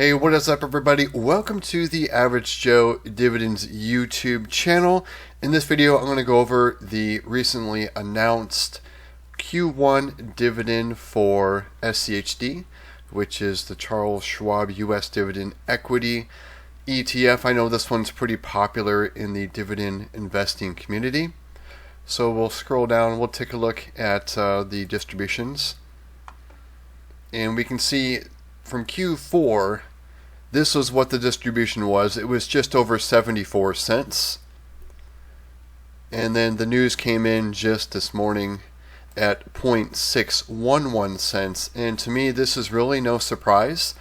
Hey, what is up everybody? Welcome to the Average Joe Dividends YouTube channel. In this video, I'm going to go over the recently announced Q1 dividend for SCHD, which is the Charles Schwab US Dividend Equity ETF. I know this one's pretty popular in the dividend investing community. So we'll scroll down, we'll take a look at the distributions. And we can see from Q4, this was what the distribution was. It was just over 74 cents. And then the news came in just this morning at 0.611 cents. And to me, this is really no surprise,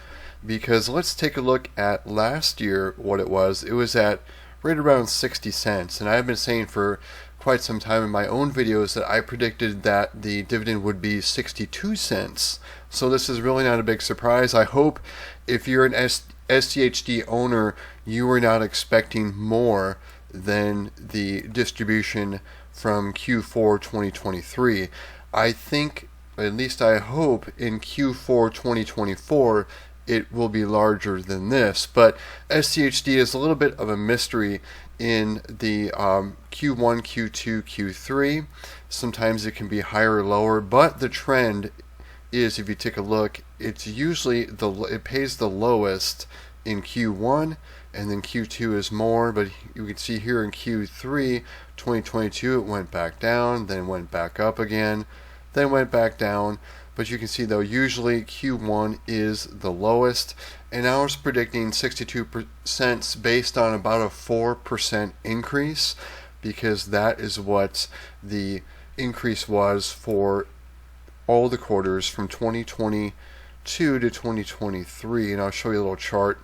because let's take a look at last year what it was. It was at right around 60 cents. And I've been saying for quite some time in my own videos that I predicted that the dividend would be 62 cents. So this is really not a big surprise. I hope if you're an SCHD owner, you were not expecting more than the distribution from Q4 2023. I think, at least I hope, in Q4 2024 it will be larger than this. But SCHD is a little bit of a mystery in the Q1, Q2, Q3. Sometimes it can be higher or lower, but the trend is, if you take a look, it's usually it pays the lowest in Q1, and then Q2 is more. But you can see here in Q3 2022 it went back down, then went back up again, then went back down. But you can see though, usually Q1 is the lowest, and I was predicting 62% based on about a 4% increase, because that is what the increase was for all the quarters from 2022 to 2023. And I'll show you a little chart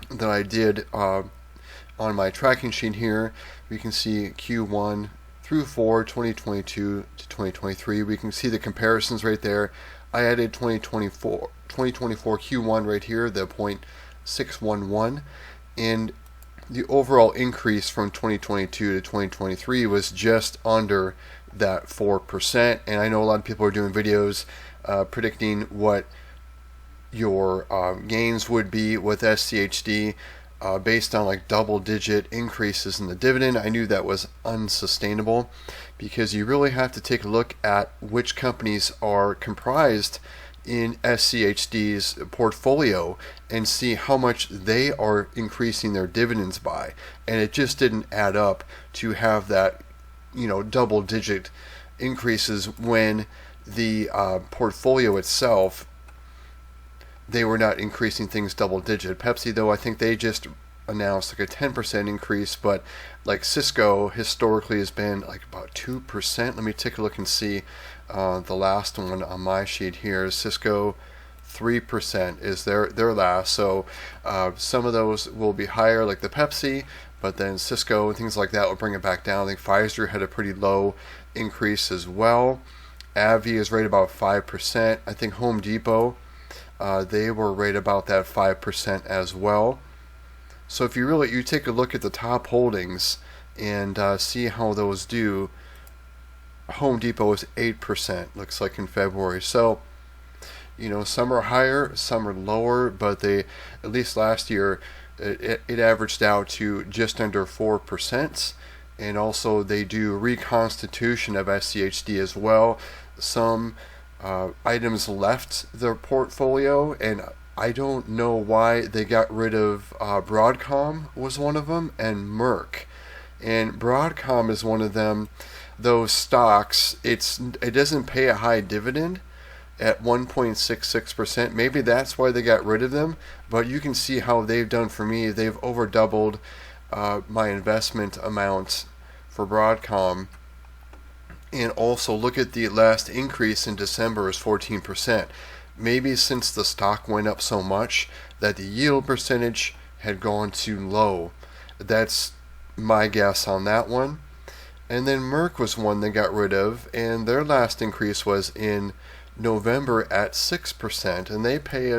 that I did on my tracking sheet here. We can see Q1 through 4, 2022 to 2023. We can see the comparisons right there. I added 2024 Q1 right here, the 0.611, and the overall increase from 2022 to 2023 was just under that 4%. And I know a lot of people are doing videos predicting what your gains would be with SCHD based on like double-digit increases in the dividend. I knew that was unsustainable, because you really have to take a look at which companies are comprised in SCHD's portfolio and see how much they are increasing their dividends by. And it just didn't add up to have that, double-digit increases when the portfolio itself, they were not increasing things double-digit. Pepsi, though, I think they just announced like a 10% increase, but like Cisco historically has been like about 2%. Let me take a look and see. The last one on my sheet here is Cisco. 3% is their last. So some of those will be higher, like the Pepsi, but then Cisco and things like that will bring it back down. I think Pfizer had a pretty low increase as well. AbbVie is right about 5%. I think Home Depot, they were right about that 5% as well. So if you take a look at the top holdings and see how those do, Home Depot is 8%, looks like, in February. So some are higher, some are lower, but they, at least last year, it averaged out to just under 4%. And also they do reconstitution of SCHD as well. Some items left their portfolio, and I don't know why they got rid of Broadcom was one of them, and Merck. And Broadcom is one of them, those stocks, it doesn't pay a high dividend at 1.66%. Maybe that's why they got rid of them, but you can see how they've done for me. They've over doubled my investment amount for Broadcom. And also look at the last increase in December is 14%. Maybe since the stock went up so much that the yield percentage had gone too low. That's my guess on that one. And then Merck was one they got rid of, and their last increase was in November at 6%, and they pay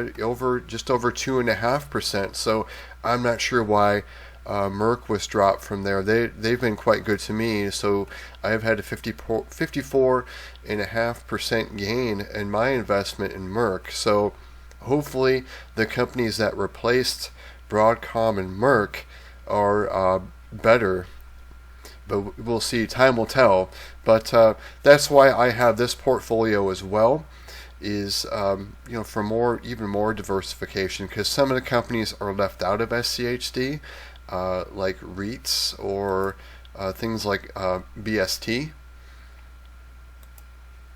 just over 2.5%. So I'm not sure why Merck was dropped from there. They've been quite good to me, so I've had a 54.5% gain in my investment in Merck. So Hopefully the companies that replaced Broadcom and Merck are better, but we'll see. Time will tell. But that's why I have this portfolio as well, is for even more diversification, because some of the companies are left out of SCHD, like REITs or things like BST.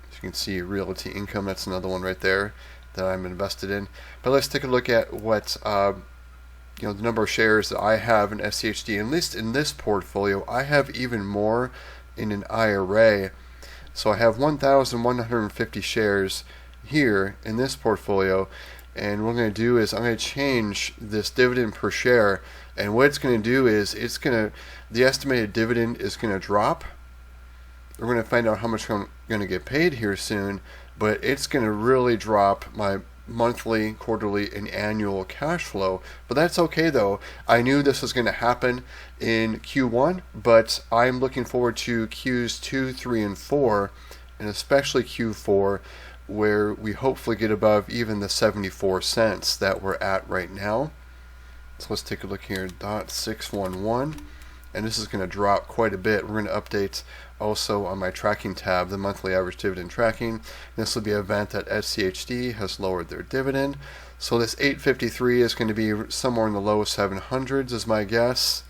As you can see, Realty Income, that's another one right there that I'm invested in. But let's take a look at what the number of shares that I have in SCHD. At least in this portfolio, I have even more in an IRA. So I have 1,150 shares here in this portfolio, and what I'm going to do is I'm going to change this dividend per share, and what it's going to do is the estimated dividend is going to drop. We're going to find out how much I'm going to get paid here soon, but it's going to really drop my monthly, quarterly, and annual cash flow. But that's okay though. I knew this was going to happen in Q1, but I'm looking forward to Qs 2, 3, and 4, and especially Q4, where we hopefully get above even the 74 cents that we're at right now. So let's take a look here, .611, and this is going to drop quite a bit. We're going to update also on my tracking tab, the monthly average dividend tracking. This will be an event that SCHD has lowered their dividend. So this 853 is going to be somewhere in the low 700s is my guess.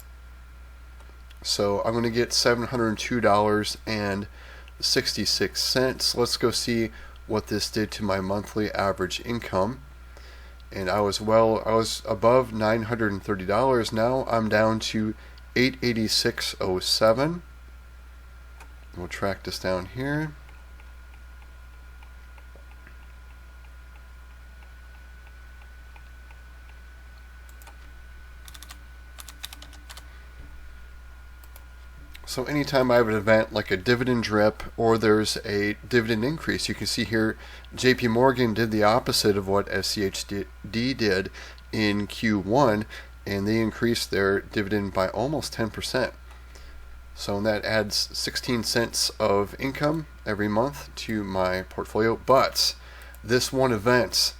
So I'm going to get $702.66. Let's go see what this did to my monthly average income. And I was above $930. Now I'm down to $886.07. We'll track this down here. So anytime I have an event like a dividend drip or there's a dividend increase, you can see here JP Morgan did the opposite of what SCHD did in Q1, and they increased their dividend by almost 10%. So that adds 16 cents of income every month to my portfolio. But this one event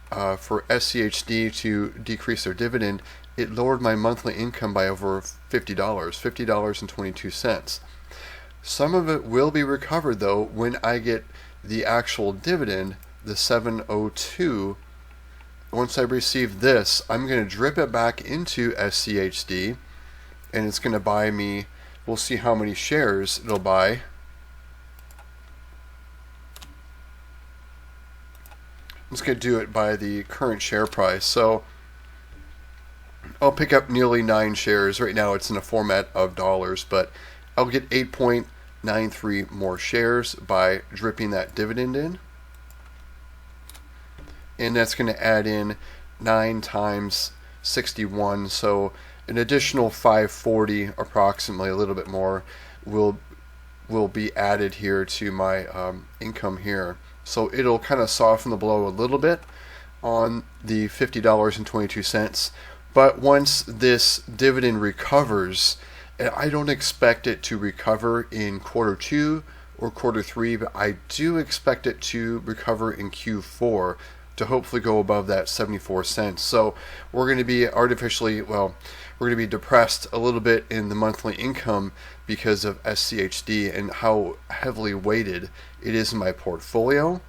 for SCHD to decrease their dividend, it lowered my monthly income by over $50.22. Some of it will be recovered though when I get the actual dividend, the 702. Once I receive this, I'm going to drip it back into SCHD, and it's going to buy me, we'll see how many shares it'll buy. I'm just going to do it by the current share price. So I'll pick up nearly 9 shares. Right now it's in a format of dollars, but I'll get 8.93 more shares by dripping that dividend in. And that's going to add in 9 times 61, so an additional 540 approximately, a little bit more, will be added here to my income here. So it'll kind of soften the blow a little bit on the $50.22. But once this dividend recovers, and I don't expect it to recover in quarter 2 or quarter 3, but I do expect it to recover in Q4 to hopefully go above that 74 cents. So we're going to be we're going to be depressed a little bit in the monthly income because of SCHD and how heavily weighted it is in my portfolio.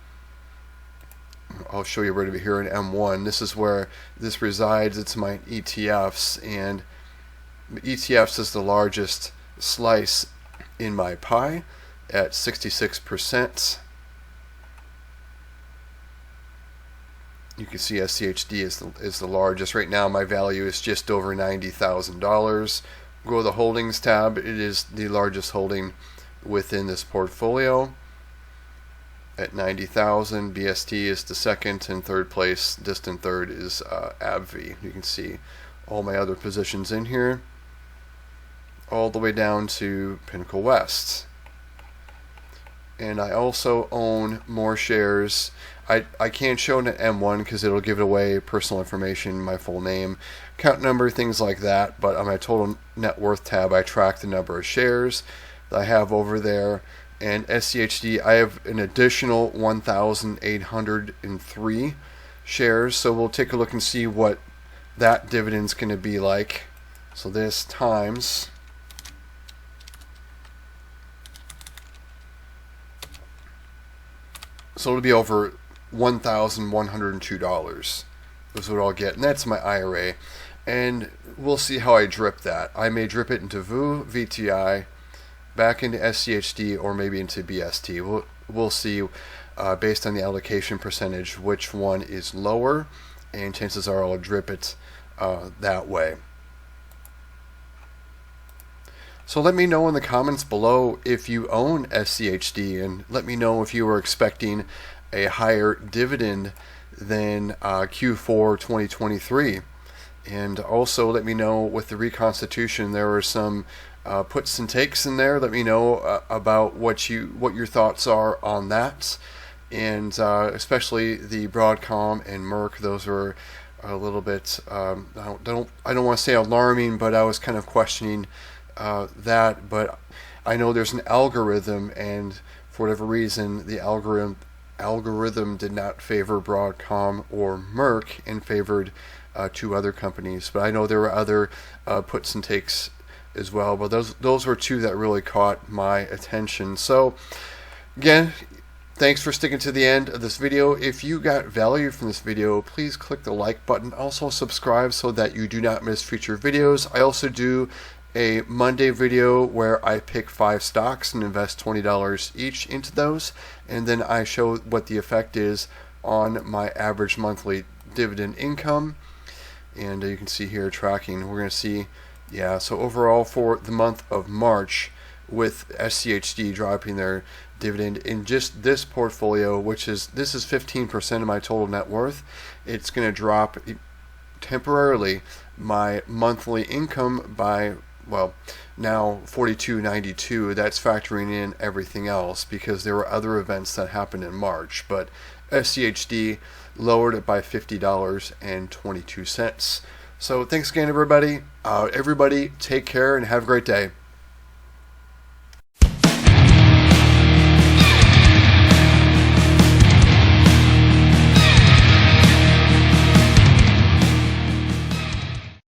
I'll show you right over here in M1. This is where this resides. It's my ETFs, and ETFs is the largest slice in my pie at 66%. You can see SCHD is the largest. Right now my value is just over $90,000. Go to the holdings tab. It is the largest holding within this portfolio at 90,000. BST is the second, and third place, distant third, is AbbVie. You can see all my other positions in here, all the way down to Pinnacle West. And I also own more shares. I can't show it at M1 because it'll give it away, personal information, my full name, account number, things like that. But on my total net worth tab, I track the number of shares that I have over there. And SCHD, I have an additional 1,803 shares. So we'll take a look and see what that dividend's going to be like. So this times so it'll be over $1,102 is what I'll get, and that's my IRA. And we'll see how I drip that. I may drip it into VTI, back into SCHD, or maybe into BST. We'll see based on the allocation percentage which one is lower, and chances are I'll drip it that way. So let me know in the comments below if you own SCHD, and let me know if you were expecting a higher dividend than Q4 2023. And also let me know with the reconstitution, there were some puts and takes in there. Let me know about what your thoughts are on that, and especially the Broadcom and Merck. Those were a little bit I don't want to say alarming, but I was kind of questioning that. But I know there's an algorithm, and for whatever reason the algorithm did not favor Broadcom or Merck and favored two other companies. But I know there were other puts and takes as well, but those were two that really caught my attention. So again, thanks for sticking to the end of this video. If you got value from this video, please click the like button. Also subscribe so that you do not miss future videos. I also do a Monday video where I pick 5 stocks and invest $20 each into those, and then I show what the effect is on my average monthly dividend income. And you can see here tracking. We're going to see, yeah, so overall for the month of March, with SCHD dropping their dividend in just this portfolio, this is 15% of my total net worth, it's going to drop temporarily my monthly income by, well, now $42.92. That's factoring in everything else because there were other events that happened in March. But SCHD lowered it by $50.22. So thanks again, everybody. Everybody take care and have a great day.